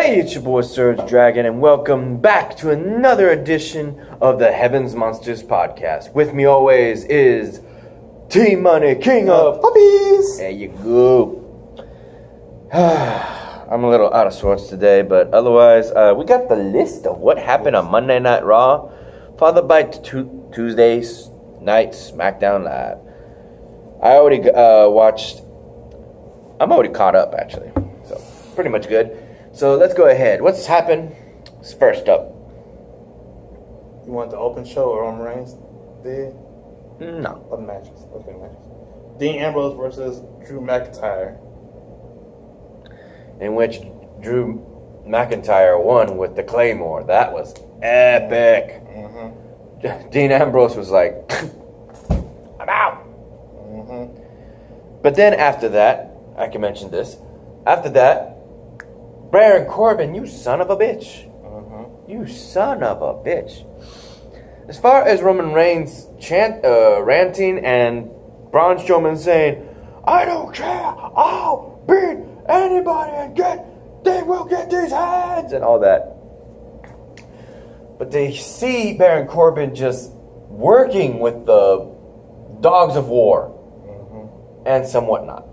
Hey, it's your boy SergDragon, and welcome back to another edition of the Heavens Monsters podcast. With me always is T-Money, King of Puppies. There you go. I'm a little out of sorts today, but otherwise, we got the list of what happened on Monday Night Raw, followed by Tuesday night SmackDown Live. I'm already caught up, actually, so pretty much good. So let's go ahead. What's happened? First up. You want the open show or Roman Reigns did? No. Other matches. Okay, matches. Dean Ambrose versus Drew McIntyre. In which Drew McIntyre won with the Claymore. That was epic. Mm-hmm. Dean Ambrose was like, I'm out. Mm-hmm. But then after that, I can mention this. After that, Baron Corbin, you son of a bitch. Mm-hmm. You son of a bitch. As far as Roman Reigns ranting and Braun Strowman saying, I don't care, I'll beat anybody and they will get these hands and all that. But they see Baron Corbin just working with the dogs of war and some whatnot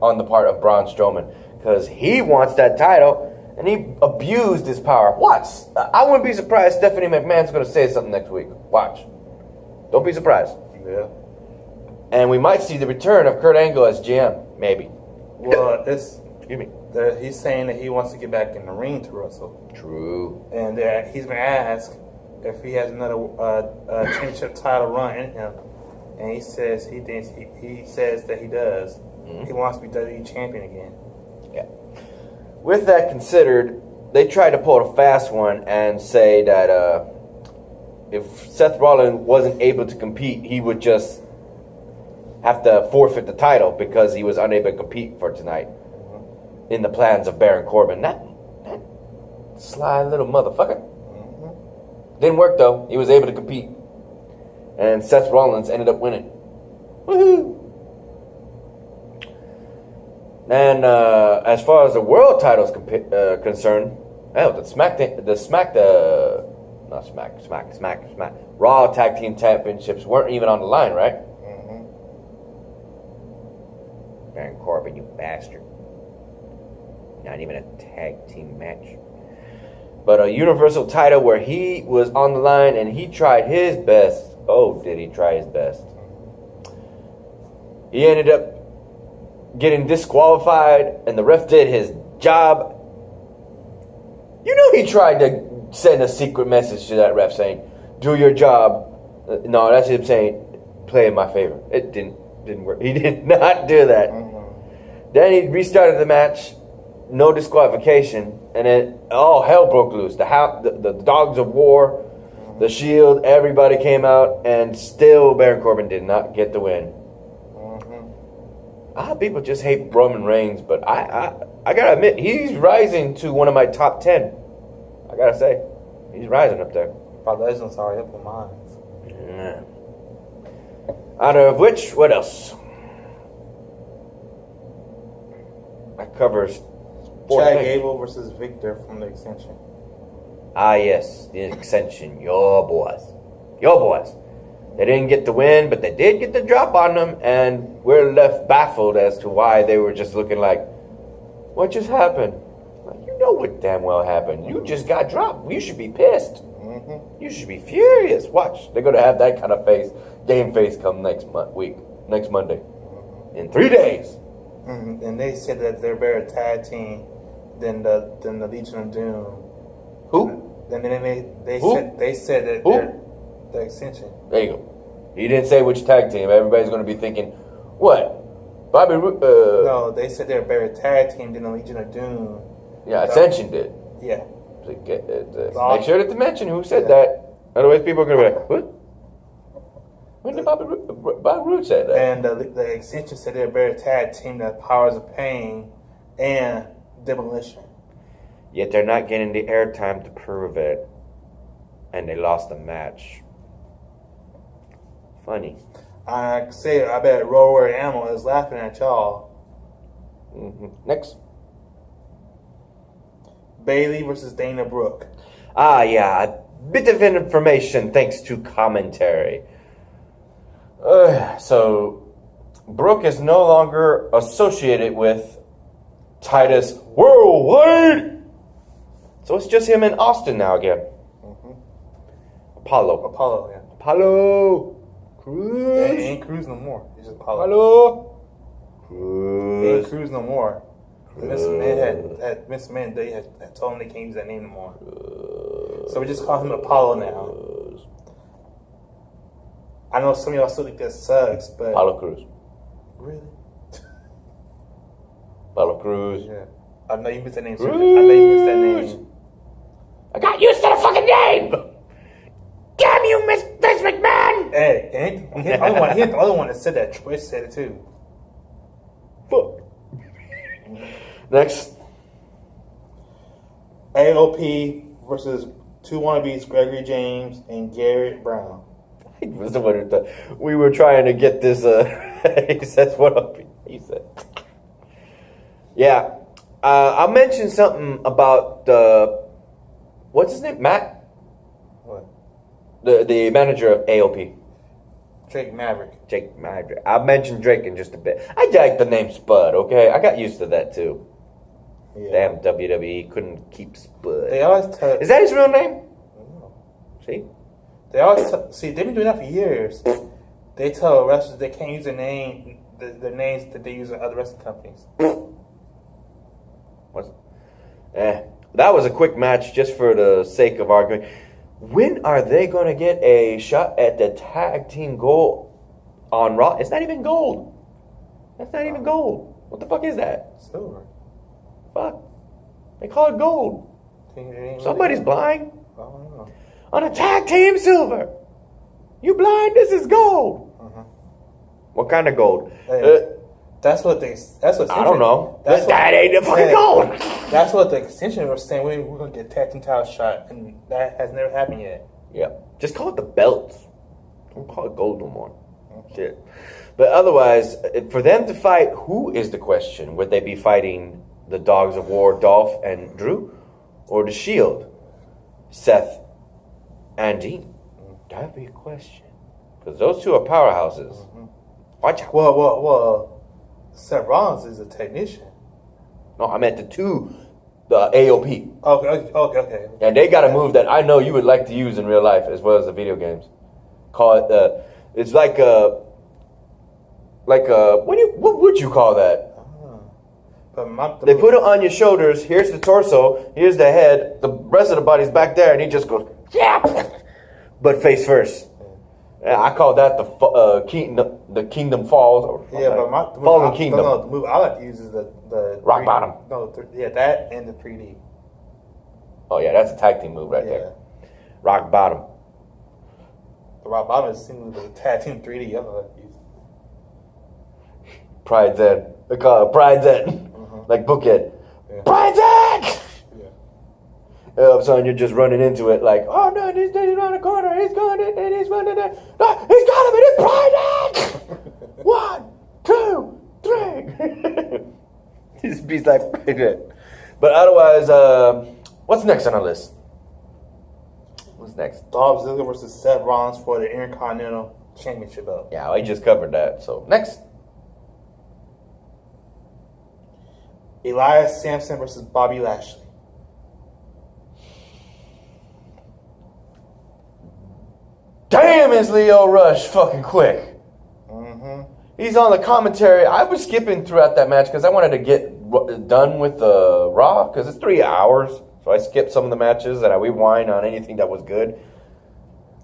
on the part of Braun Strowman. Because he wants that title, and he abused his power. Watch. I wouldn't be surprised Stephanie McMahon's going to say something next week. Watch. Don't be surprised. Yeah. And we might see the return of Kurt Angle as GM. Maybe. Well, Excuse me. He's saying that he wants to get back in the ring to wrestle. True. And he's been asked if he has another championship title run in him. And he says he says that he does. Mm-hmm. He wants to be WWE champion again. Yeah. With that considered, they tried to pull a fast one and say that if Seth Rollins wasn't able to compete, he would just have to forfeit the title because he was unable to compete for tonight. Mm-hmm. In the plans of Baron Corbin. That sly little motherfucker. Mm-hmm. Didn't work though. He was able to compete. And Seth Rollins ended up winning. Woohoo! And as far as the world title's concerned, Raw Tag Team Championships weren't even on the line, right? Mm-hmm. Baron Corbin, you bastard. Not even a tag team match. But a Universal title where he was on the line and he tried his best. Oh, did he try his best? He ended up getting disqualified, and the ref did his job. You know he tried to send a secret message to that ref saying, do your job. No, that's him saying, play in my favor. It didn't work. He did not do that. Mm-hmm. Then he restarted the match, no disqualification, and then all hell broke loose. The dogs of war, the Shield, everybody came out, and still Baron Corbin did not get the win. People just hate Roman Reigns, but I gotta admit, he's rising to one of my top 10. I gotta say, he's rising up there. My legends are up in mine. Yeah. Out of which, what else? That covers Chad Gable versus Victor from the Extension. Ah, yes, the Extension. Your boys. They didn't get the win, but they did get the drop on them, and we're left baffled as to why they were just looking like, what just happened? Like, you know what damn well happened. You just got dropped. You should be pissed. Mm-hmm. You should be furious. Watch. They're going to have that kind of game face come next Monday. In 3 days. Mm-hmm. And they said that they're a better tag team than the Legion of Doom. Who? And then they said that they're the Extension. There you go. He didn't say which tag team. Everybody's going to be thinking, what? Bobby Roode? No, they said they're a better tag team than the Legion of Doom. Yeah, Ascension did. Yeah. So make sure to mention who said that. Otherwise, people are going to be like, what? When did Bobby Roode say that? And the Extension said they're a better tag team than Powers of Pain and Demolition. Yet they're not getting the airtime to prove it. And they lost the match. Funny. I bet Rower Animal is laughing at y'all. Mm-hmm. Next. Bailey versus Dana Brooke. Ah, yeah. A bit of information thanks to commentary. So, Brooke is no longer associated with Titus Worldwide. So it's just him and Austin now again. Apollo, yeah. Apollo. Cruz. Yeah, he ain't Cruz no more. He's just Apollo. Cruz. He ain't Cruz no more. Vince McMahon had told him they can't use that name no more. So we just call him Apollo now. I know some of y'all still think that sucks, but Apollo Cruz. Really? Apollo Cruz. Yeah. I know you missed that name. I know you missed that name. I got used to the fucking name. Damn you, Vince McMahon! Hey, he ain't the other one that said that. Triple said it too. Fuck. Next. AOP versus two wannabes, Gregory James and Garrett Brown. He was the one who thought we were trying to get this. He says, "What up?" He said, "Yeah." I mentioned something about what's his name, Matt. What? The manager of AOP. Jake Maverick. I mentioned Drake in just a bit. I like the name Spud. Okay, I got used to that too. Yeah. Damn, WWE couldn't keep Spud. They always Is that his real name? No. See? They always see. They've been doing that for years. They tell wrestlers they can't use the names that they use in other wrestling companies. That was a quick match just for the sake of arguing. When are they going to get a shot at the tag team gold on Raw? It's not even gold. That's not even gold. What the fuck is that? Silver. Fuck. They call it gold. Somebody's blind. I don't know. On a tag team silver. You blind? This is gold. What kind of gold? Hey, that's what I don't know. That ain't the fucking gold. That's what the extension was saying. We're gonna get tag team title shot, and that has never happened yet. Yeah, just call it the belts. Don't call it gold no more. Shit. But otherwise, for them to fight, who is the question? Would they be fighting the Dogs of War, Dolph and Drew, or the Shield, Seth and Dean? That'd be a question, because those two are powerhouses. Watch out. Well. Seth Rollins is a technician. No, I meant the AOP. Okay. And they got a move that I know you would like to use in real life as well as the video games. Call it it's like what would you call that? They put it on your shoulders. Here's the torso. Here's the head. The rest of the body's back there, and he just goes, yeah, but face first. Yeah, I call that the Kingdom Falls. Or Fallen Kingdom. No, the move I like to use is the Rock Bottom. No, that and the 3D. Oh yeah, that's a tag team move right there. Rock Bottom. The Rock Bottom is similar to the tag team 3D. I like to use. Pride Z. They call it Pride Z. Like Bookhead. Yeah. Pride Z! All of a sudden, you're just running into it like, oh no, he's around the corner, he's going in, and he's running there. No, he's got him, and it's Pride! 1, 2, 3. This beats like Pride. But otherwise, what's next on our list? What's next? Dolph Ziggler versus Seth Rollins for the Intercontinental Championship belt. Yeah, I just covered that. So next. Elias Sampson versus Bobby Lashley. Damn, is Leo Rush fucking quick. He's on the commentary. I was skipping throughout that match because I wanted to get done with the Raw because it's 3 hours. So I skipped some of the matches and I rewind on anything that was good.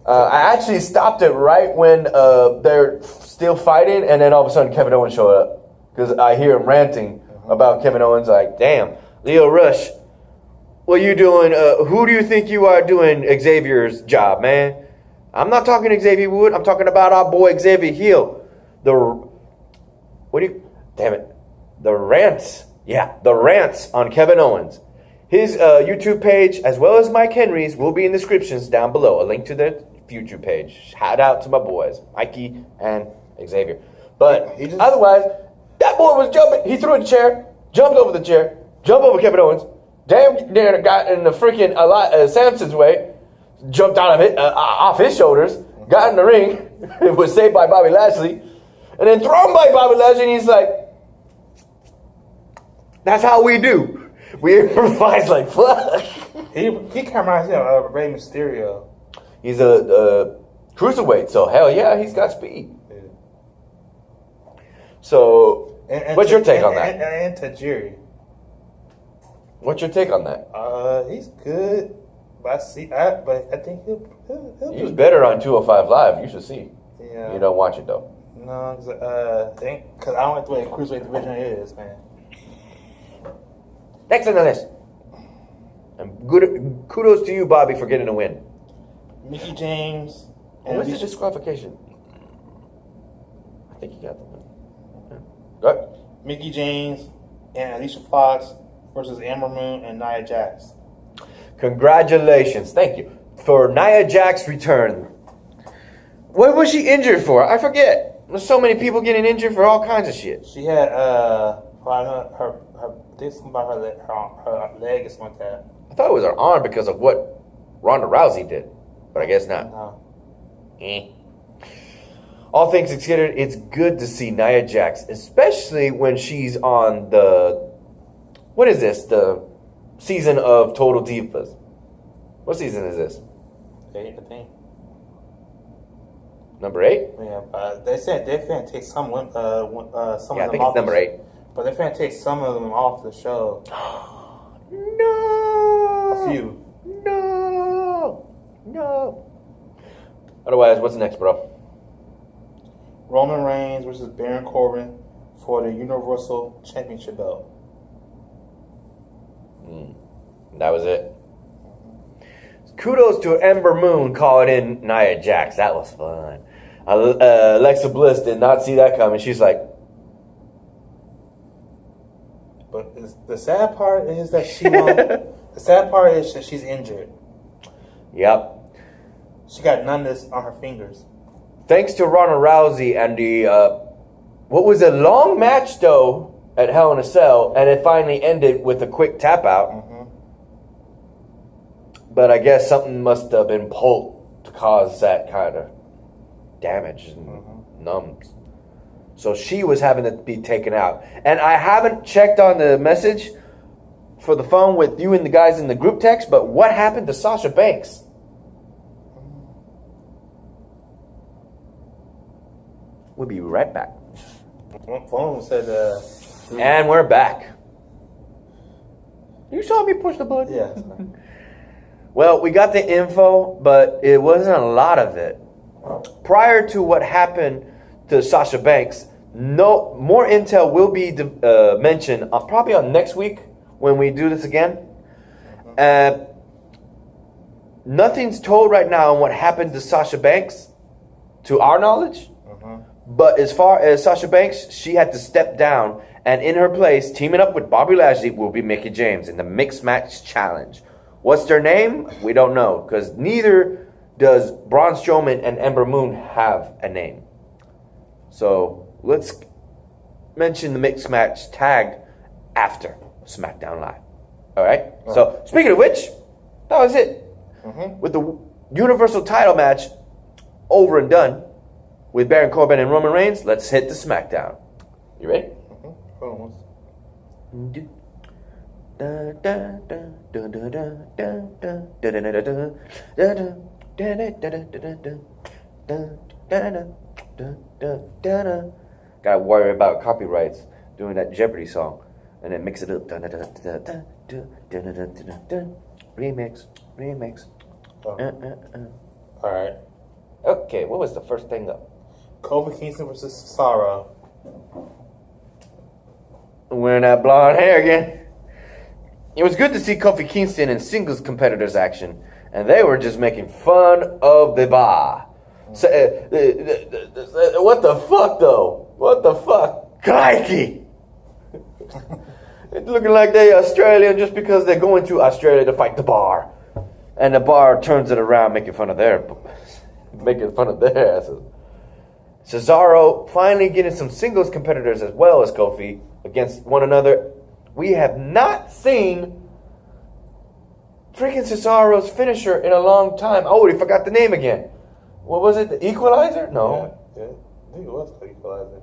I actually stopped it right when they're still fighting, and then all of a sudden Kevin Owens showed up because I hear him ranting about Kevin Owens. Like, damn, Leo Rush, what are you doing? Who do you think you are doing Xavier's job, man? I'm not talking Xavier Wood. I'm talking about our boy Xavier Hill. The rants. Yeah, the rants on Kevin Owens. His YouTube page, as well as Mike Henry's, will be in the descriptions down below. A link to their YouTube page. Shout out to my boys, Mikey and Xavier. But otherwise, that boy was jumping. He threw a chair, jumped over the chair, jumped over Kevin Owens, Damn near got in the freaking Samson's way, jumped out of it, off his shoulders, got in the ring, was saved by Bobby Lashley, and then thrown by Bobby Lashley, and he's like, that's how we do. We improvise like fuck. He kind of reminds me of Rey Mysterio. He's a cruiserweight, so hell yeah, he's got speed. Yeah. So, what's your take on that? And Tajiri. What's your take on that? He's good, but I think he'll He's better on 205 Live. You should see. Yeah. You don't watch it though. No, because I don't like the way the cruiserweight division is, man. Next on the list. And good kudos to you, Bobby, for getting a win. Mickey James. And what's the disqualification? I think he got the win. Yeah. Go ahead. Mickey James and Alicia Fox versus Amber Moon and Nia Jax. Congratulations. Thank you. For Nia Jax's return. What was she injured for? I forget. There's so many people getting injured for all kinds of shit. She had her something about her leg or something like that. I thought it was her arm because of what Ronda Rousey did, but I guess not. No. All things considered, it's good to see Nia Jax, especially when she's on the, what is this? The season of Total Divas. What season is this? 8, I think. Number 8? Yeah, but they said they're going to take some of them I think it's number 8. But they're going to take some of them off the show. No! A few. No! Otherwise, what's next, bro? Roman Reigns versus Baron Corbin for the Universal Championship belt. That was it. Kudos to Ember Moon calling in Nia Jax. That was fun. Alexa Bliss did not see that coming. She's like... But the sad part is that she won. The sad part is that she's injured. Yep. She got numbness on her fingers. Thanks to Ronda Rousey and the... what was a long match, though, at Hell in a Cell, and it finally ended with a quick tap out. Mm-hmm. But I guess something must have been pulled to cause that kind of damage and numbs. So she was having to be taken out. And I haven't checked on the message for the phone with you and the guys in the group text, but what happened to Sasha Banks? We'll be right back. Phone said, and we're back. You saw me push the button? Yeah. Well, we got the info, but it wasn't a lot of it. Prior to what happened to Sasha Banks, no more intel will be mentioned probably on next week when we do this again. Nothing's told right now on what happened to Sasha Banks, to our knowledge. But as far as Sasha Banks, she had to step down, and in her place, teaming up with Bobby Lashley, will be Mickie James in the Mixed Match Challenge. What's their name? We don't know, because neither does Braun Strowman and Ember Moon have a name. So let's mention the Mixed Match tag after SmackDown Live. All right? So speaking of which, that was it. With the Universal title match over and done with Baron Corbin and Roman Reigns, let's hit the SmackDown. You ready? Hold on. Gotta worry about copyrights doing that Jeopardy song and then mix it up. Remix. Alright. Okay, what was the first thing up? Kofi Kingston versus Cesaro. Wearing that blonde hair again. It was good to see Kofi Kingston in singles competitors action, and they were just making fun of the bar. So, what the fuck, though? What the fuck? Crikey! It's looking like they Australian just because they're going to Australia to fight the bar. And the bar turns it around, making fun of their asses. Cesaro finally getting some singles competitors as well as Kofi against one another. We have not seen freaking Cesaro's finisher in a long time. Oh, we forgot the name again. What was it? The Equalizer? No. Yeah. I think it was called Equalizer.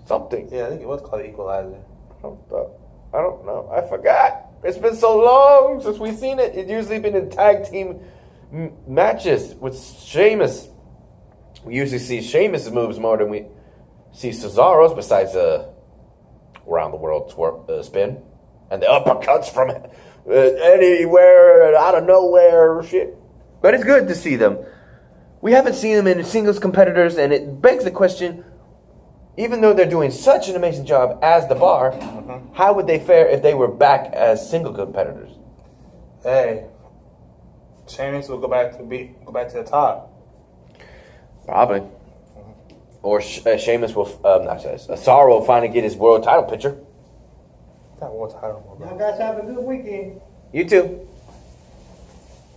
Something. Yeah, I think it was called Equalizer. I don't know. I forgot. It's been so long since we've seen it. It's usually been in tag team matches with Sheamus. We usually see Sheamus' moves more than we see Cesaro's, besides around the world spin and the uppercuts from anywhere, out of nowhere, shit. But it's good to see them. We haven't seen them in singles competitors, and it begs the question, even though they're doing such an amazing job as the Bar, how would they fare if they were back as single competitors? Hey, Sheamus will go back to the top. Probably. Or Sheamus will, Cesaro will finally get his world title picture. Not world title, bro. Y'all guys have a good weekend. You too.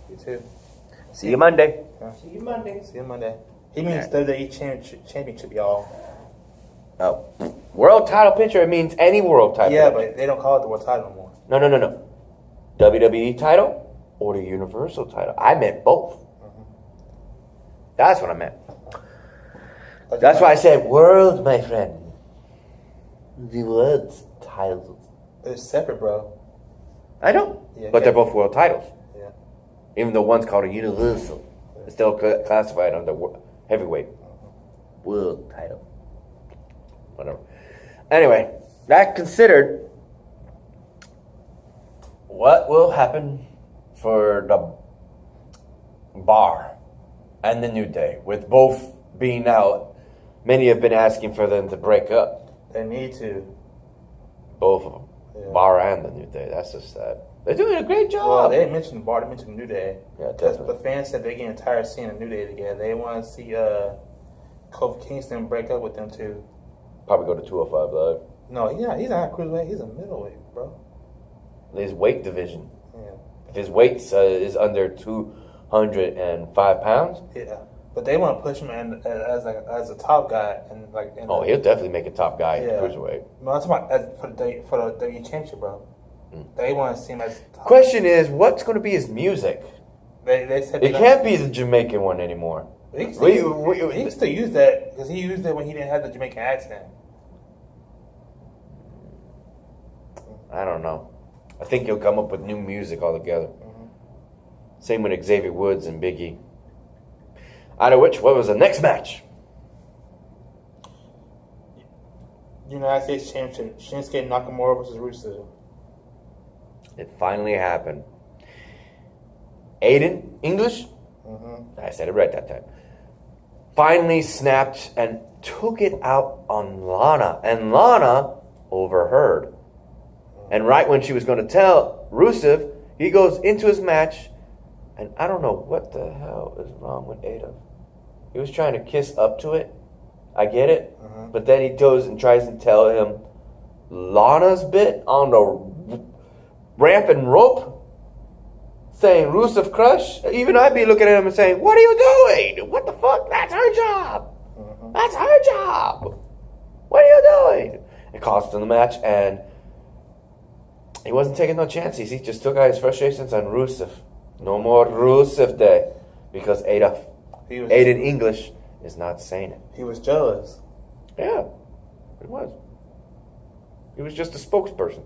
You too. See you Monday. See you Monday. See you Monday. He means WWE Championship, y'all. Oh. World title picture, it means any world title. Yeah, but they don't call it the world title anymore. No. WWE title or the Universal title. I meant both. That's what I meant. That's why I said world, my friend. The world titles. They're separate, bro. I know. Yeah, but they're both world titles. Yeah. Even though one's called a Universal. It's still classified under heavyweight. World title. Whatever. Anyway, that considered, what will happen for the Bar and the New Day, with both being out? Many have been asking for them to break up. They need to. Both of them. Yeah. Bar and the New Day. That's just sad. They're doing a great job. Well, they didn't mention the Bar, they mentioned the New Day. Yeah, definitely. The fans said they're getting tired of seeing the New Day together. They want to see Kofi Kingston break up with them too. Probably go to 205 Live. No, he's not a cruiserweight. He's a middleweight, bro. His weight division. Yeah. If his weight is under 205 pounds. Yeah. But they want to push him as a top guy He'll definitely make a top guy in Yeah. cruiserweight. No, I'm talking about for the WWE Championship, bro. They want to see him as top. Question is, what's going to be his music? They said It can't be the Jamaican one anymore. He can still use that because he used it when he didn't have the Jamaican accent. I don't know. I think he'll come up with new music altogether. Same with Xavier Woods and Big E. Out of which, what was the next match? United States Championship, Shinsuke Nakamura versus Rusev. It finally happened. Aiden, English? I said it right that time. Finally snapped and took it out on Lana. And Lana overheard. And right when she was going to tell Rusev, he goes into his match. And I don't know what the hell is wrong with Ada. He was trying to kiss up to it. I get it. But then he goes and tries to tell him Lana's bit on the ramp and rope, saying Rusev Crush. Even I'd be looking at him and saying, what are you doing? What the fuck? That's her job. That's her job. What are you doing? It cost him the match, and he wasn't taking no chances. He just took out his frustrations on Rusev. No more Rusev Day. Because Aiden English is not saying it. He was jealous. Yeah, it was. He was just a spokesperson.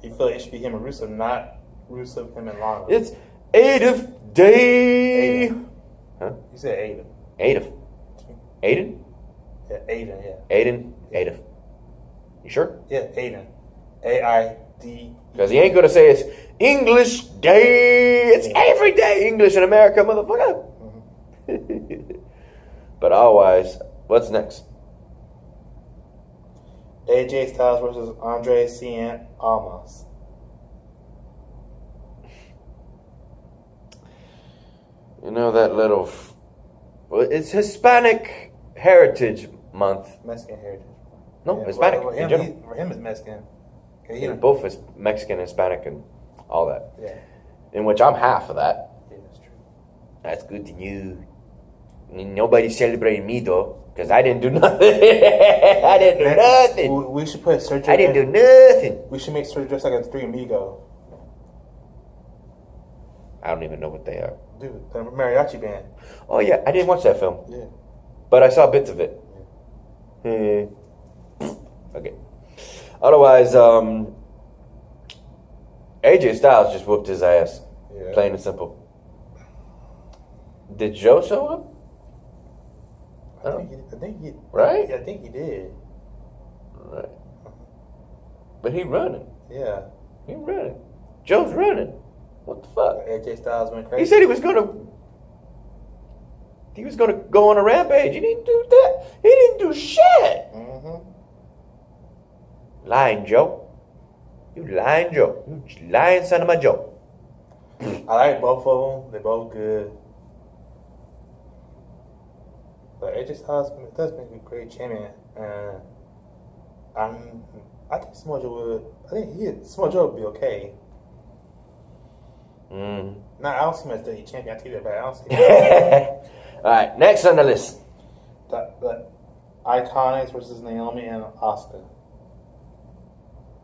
He felt it should be him and Rusev, not Rusev, him and Lana. It's Aiden Day. Aiden. Huh? You said Aiden. Aiden? Yeah, Aiden, yeah. Aiden. You sure? Yeah, Aiden. A-I-D. Because he ain't going to say it's English Day. It's every day English in America, motherfucker. But otherwise, what's next? AJ Styles versus Andre Cien Almas. You know that little... Well, it's Hispanic Heritage Month. Mexican heritage. No, Yeah, Hispanic well, in general. for him, it's Mexican. Yeah, both is Mexican, Hispanic, and all that. Yeah. In which I'm half of that. Yeah, that's true. That's good to know. Nobody's celebrating me though, because I didn't do nothing. I didn't do nothing. We should put Sergio. I didn't do nothing. We should make Sergio dress like a Three Amigo. I don't even know what they are. Dude, the mariachi band. Oh yeah, I didn't watch that film. Yeah. But I saw bits of it. Yeah. Okay. Otherwise, AJ Styles just whooped his ass. Yeah. Plain and simple. Did Joe show up? I think he Right? Yeah, I think he did. Right. But he running. Yeah. He running. Joe's running. What the fuck? AJ Styles went crazy. He said he was gonna go on a rampage. He didn't do that. He didn't do shit. Mm-hmm. Lying Joe. You lying Joe. You lying son of a Joe. I like both of them. They're both good. But AJ Styles does make a great champion. I think Samoa Joe would be okay. Nah, I don't see him as the champion. I take that back. I don't see him. Alright, next on the list. The Iconics versus Naomi and Asuka.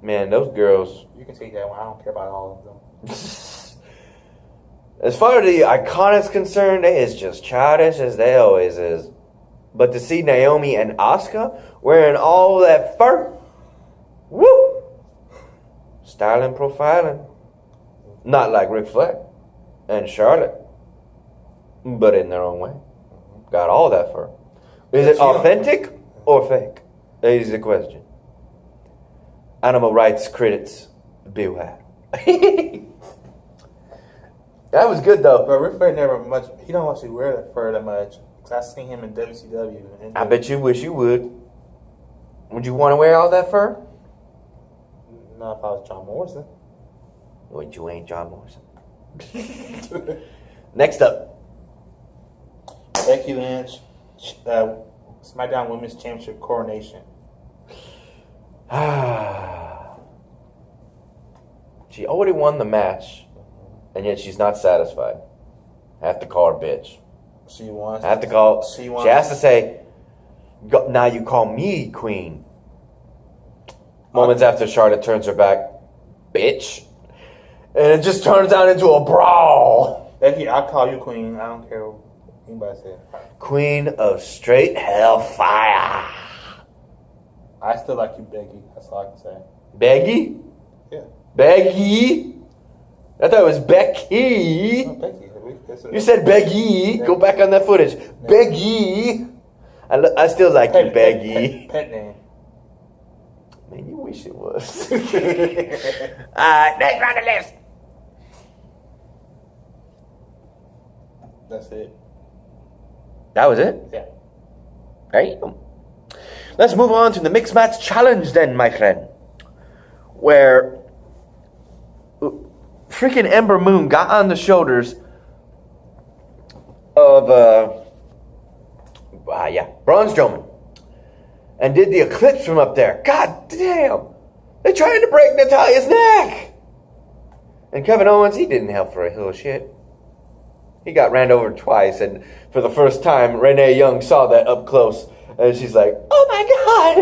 Man, those girls. You can take that one. I don't care about all of them. As far as the Iconics concerned, they is just childish as they always is. But to see Naomi and Asuka wearing all that fur, woo! Styling, profiling. Not like Ric Flair and Charlotte, but in their own way. Got all that fur. Is it authentic or fake? That is the question. Animal rights critics, beware. That was good though. But Ric Flair he don't actually wear that fur that much. Cause I seen him in WCW. I bet you wish you would. Would you want to wear all that fur? Not if I was John Morrison. Well, you ain't John Morrison. Next up. Becky Lynch, SmackDown Women's Championship coronation. She already won the match, and yet she's not satisfied. Have to call her bitch. She wants. Have to call. She has to say, "Now you call me queen." Moments after Charlotte turns her back, bitch, and it just turns out into a brawl. Becky, I'll call you queen. I don't care what anybody says. Queen of straight hellfire. I still like you, Becky. That's all I can say. Beggy? Yeah. Beggy? I thought it was Becky. No, Becky. You said Beggy. Go back on that footage. Beggy. I still like you, Beggy. Pet name. Man, you wish it was. Next on the list. That's it. That was it? Yeah. Right. Let's move on to the mixed match challenge then, my friend. Where freaking Ember Moon got on the shoulders of Braun Strowman and did the eclipse from up there. God damn! They're trying to break Natalia's neck! And Kevin Owens, he didn't help for a hill of shit. He got ran over twice, and for the first time, Renee Young saw that up close, and she's like, "Oh my god!"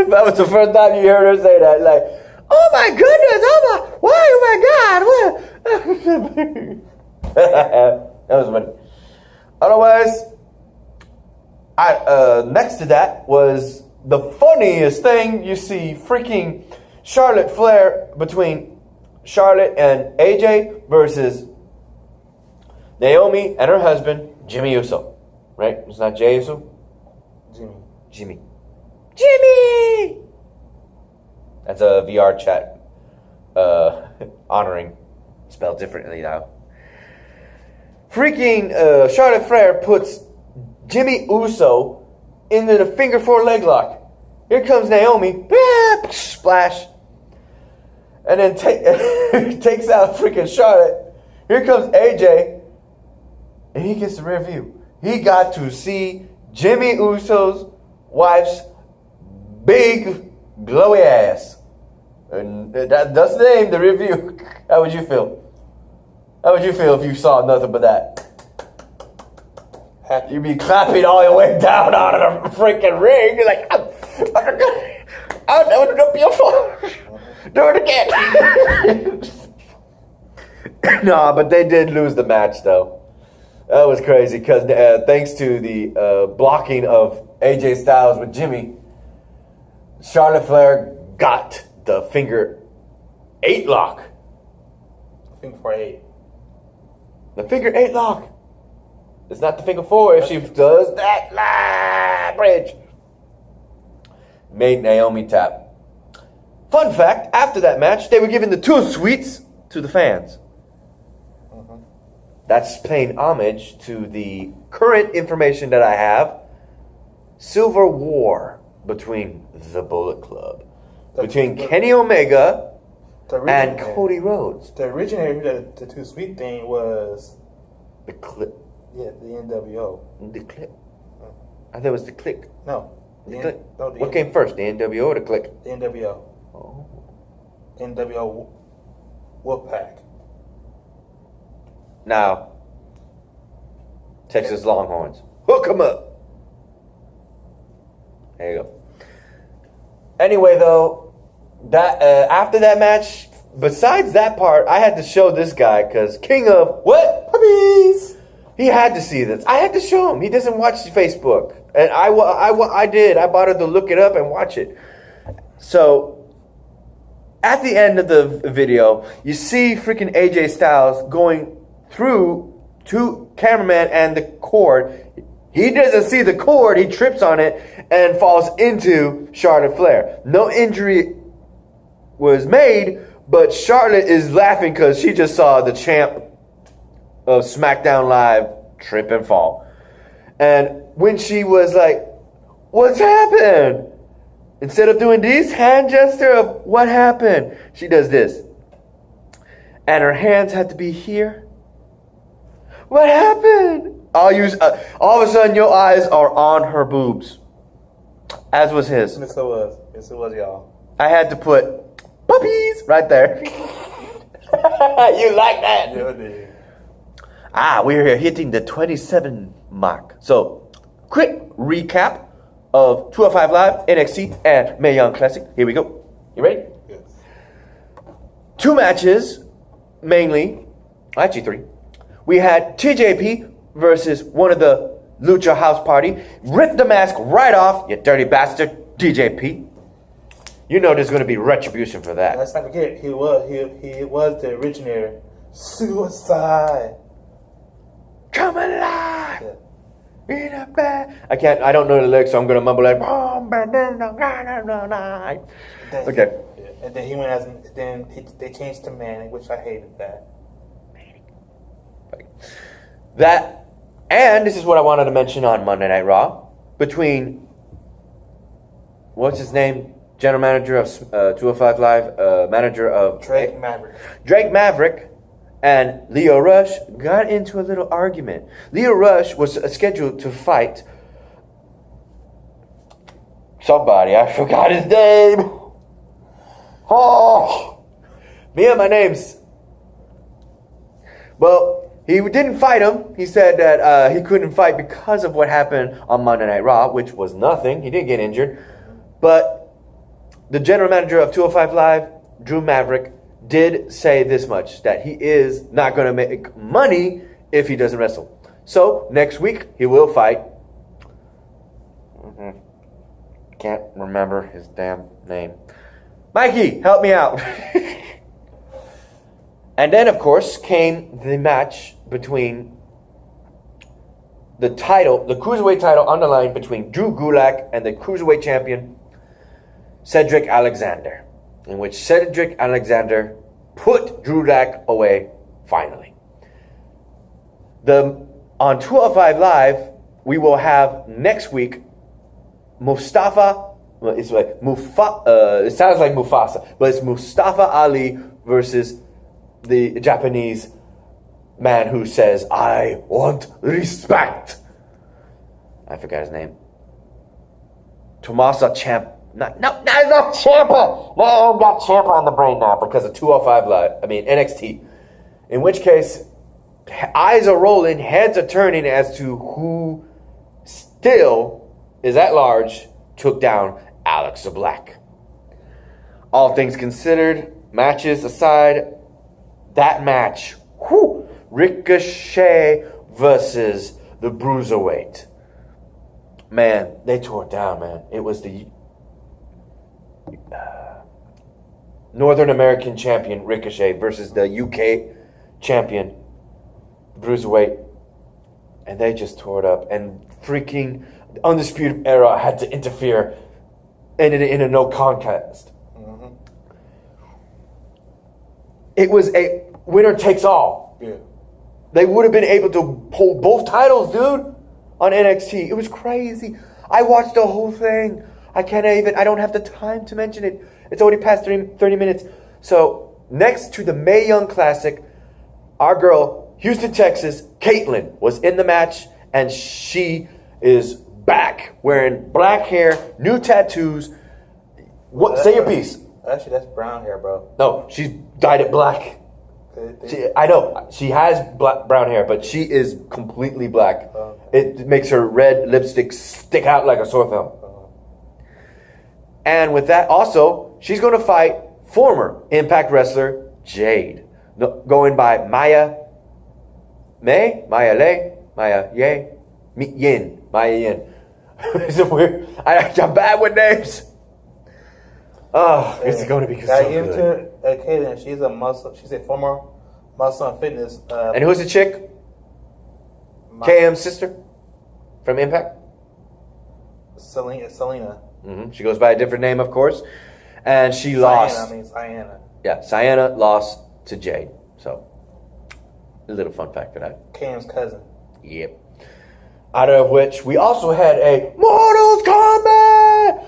That was the first time you heard her say that, like, "Oh my goodness! Oh my god! That was funny. Otherwise, next to that was the funniest thing. You see freaking Charlotte Flair between Charlotte and AJ versus Naomi and her husband, Jimmy Uso. Right? It's not Jay Uso? Jimmy. That's a VR chat. Honoring. Spelled differently now. Freaking Charlotte Flair puts Jimmy Uso into the finger four leg lock. Here comes Naomi. Splash. And then takes out freaking Charlotte. Here comes AJ. And he gets the rear view. He got to see Jimmy Uso's wife's big glowy ass. And that's the name, the rear view. How would you feel? How would you feel if you saw nothing but that? You'd be clapping all your way down out of the freaking ring. You're like, I'll never do beautiful. Do it again. Nah, but they did lose the match, though. That was crazy because thanks to the blocking of AJ Styles with Jimmy, Charlotte Flair got the figure 8 lock. Figure 4-8. The figure 8 lock. It's not the figure 4 if she does that bridge. Made Naomi tap. Fun fact, after that match, they were giving the 2 sweets to the fans. That's paying homage to the current information that I have. Civil War between the Bullet Club. Between Kenny Omega and Cody Rhodes. The originator of the 2 sweet thing was... The Clip. Yeah, the NWO. The Clip. I thought it was the Click. No. What came first, the NWO or the Click? The NWO. Oh. NWO Wolfpack. Now, Texas Longhorns. Hook 'em up. There you go. Anyway, though, that after that match, besides that part, I had to show this guy because King of what? Puppies. He had to see this. I had to show him. He doesn't watch Facebook, and I did. I bothered to look it up and watch it. So, at the end of the video, you see freaking AJ Styles going through to cameraman and the cord. He doesn't see the cord. He trips on it and falls into Charlotte Flair. No injury was made, but Charlotte is laughing because she just saw the champ of SmackDown Live trip and fall. And when she was like, what's happened? Instead of doing this hand gesture of what happened, she does this. And her hands had to be here. What happened? All of a sudden, your eyes are on her boobs, as was his. Yes, it was. Yes, it was, y'all. I had to put puppies right there. You like that? Yeah, I did. We're here hitting the 27 mark. So, quick recap of 205 Live, NXT, and Mae Young Classic. Here we go. You ready? Yes. 2 matches, mainly. Actually 3. We had TJP versus one of the Lucha House Party. Ripped the mask right off, you dirty bastard, TJP. You know there's going to be retribution for that. Let's not forget, he was the originator. Suicide. Come alive. Yeah. In a bed. I don't know the lyrics, so I'm going to mumble like, okay. Yeah. And then he went they changed to Manning, which I hated that. That, and this is what I wanted to mention on Monday Night Raw, between, what's his name? General manager of 205 Live, manager of Drake Maverick. Drake Maverick and Lio Rush got into a little argument. Lio Rush was scheduled to fight somebody. I forgot his name. Oh, me and my names. Well, he didn't fight him. He said that he couldn't fight because of what happened on Monday Night Raw, which was nothing. He didn't get injured. But the general manager of 205 Live, Drew Maverick, did say this much, that he is not going to make money if he doesn't wrestle. So, next week, he will fight. Can't remember his damn name. Mikey, help me out. And then, of course, came the match between the Cruiserweight title on the line between Drew Gulak and the Cruiserweight champion, Cedric Alexander, in which Cedric Alexander put Drew Gulak away, finally. On 205 Live, we will have next week Mustafa, well, it sounds like Mufasa, but it's Mustafa Ali versus the Japanese man who says, I want respect. I forgot his name. Tommaso Ciampa. No, Ciampa. No, I've got Ciampa on the brain now because of 205 Live. NXT. In which case, eyes are rolling, heads are turning as to who still is at large, took down Alex Black. All things considered, matches aside, that match, Whew. Ricochet versus the Bruiserweight. Man, they tore it down, man. It was the Northern American champion, Ricochet, versus the UK champion, Bruiserweight. And they just tore it up. And freaking Undisputed Era had to interfere in a no contest. Mm-hmm. It was a winner takes all. Yeah. They would have been able to hold both titles, dude, on NXT. It was crazy. I watched the whole thing. I don't have the time to mention it. It's already past 30 minutes. So, next to the Mae Young Classic, our girl, Houston, Texas, Caitlyn, was in the match, and she is back, wearing black hair, new tattoos. Say your piece. Actually, that's brown hair, bro. No, she's dyed it black. I know she has brown hair, but she is completely black. It makes her red lipstick stick out like a sore thumb. And with that, also, she's going to fight former Impact wrestler Jade, going by Maya Yin. It's weird. I'm bad with names. Oh, it's going to be so good. Caitlyn, she's a muscle. She's a former muscle and fitness. And who's the chick? KM's sister from Impact. Selena. Mm-hmm. She goes by a different name, of course, and she lost. Sienna. Yeah, Sienna lost to Jade. So, a little fun fact for that. KM's cousin. Yep. Out of which we also had a Mortals Kombat.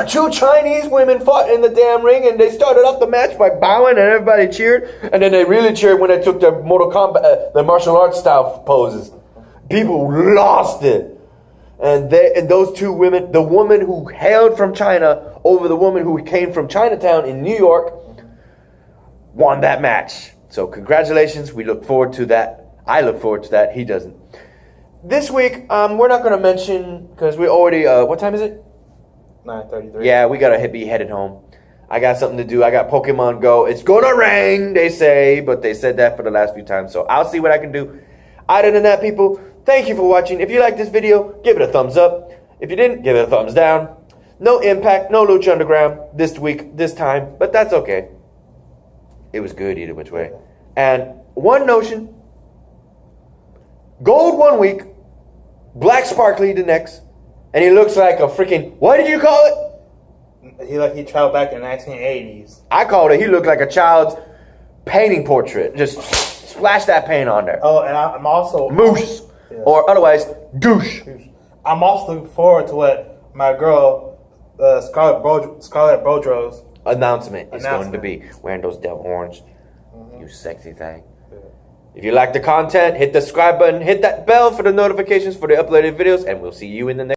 2 Chinese women fought in the damn ring, and they started off the match by bowing, and everybody cheered. And then they really cheered when they took their Mortal Kombat, the martial arts style poses. People lost it. And those 2 women, the woman who hailed from China over the woman who came from Chinatown in New York, won that match. So congratulations. We look forward to that. I look forward to that. He doesn't. This week, we're not going to mention, because we already, what time is it? 9:33. Yeah, we got to be headed home. I got something to do. I got Pokemon Go. It's going to rain, they say, but they said that for the last few times. So I'll see what I can do. Other than that, people, thank you for watching. If you like this video, give it a thumbs up. If you didn't, give it a thumbs down. No Impact, no Lucha Underground this week, this time, but that's okay. It was good either which way. And one notion, gold one week, black sparkly the next, and he looks like a freaking, what did you call it? He traveled back in the 1980s. I called it, he looked like a child's painting portrait. Just splash that paint on there. Oh, and I'm also... Moose. Yeah. Or otherwise, douche. I'm also looking forward to what my girl, Scarlett Bodro's announcement is going to be. Wearing those devil orange. You sexy thing. Yeah. If you like the content, hit the subscribe button, hit that bell for the notifications for the uploaded videos, and we'll see you in the next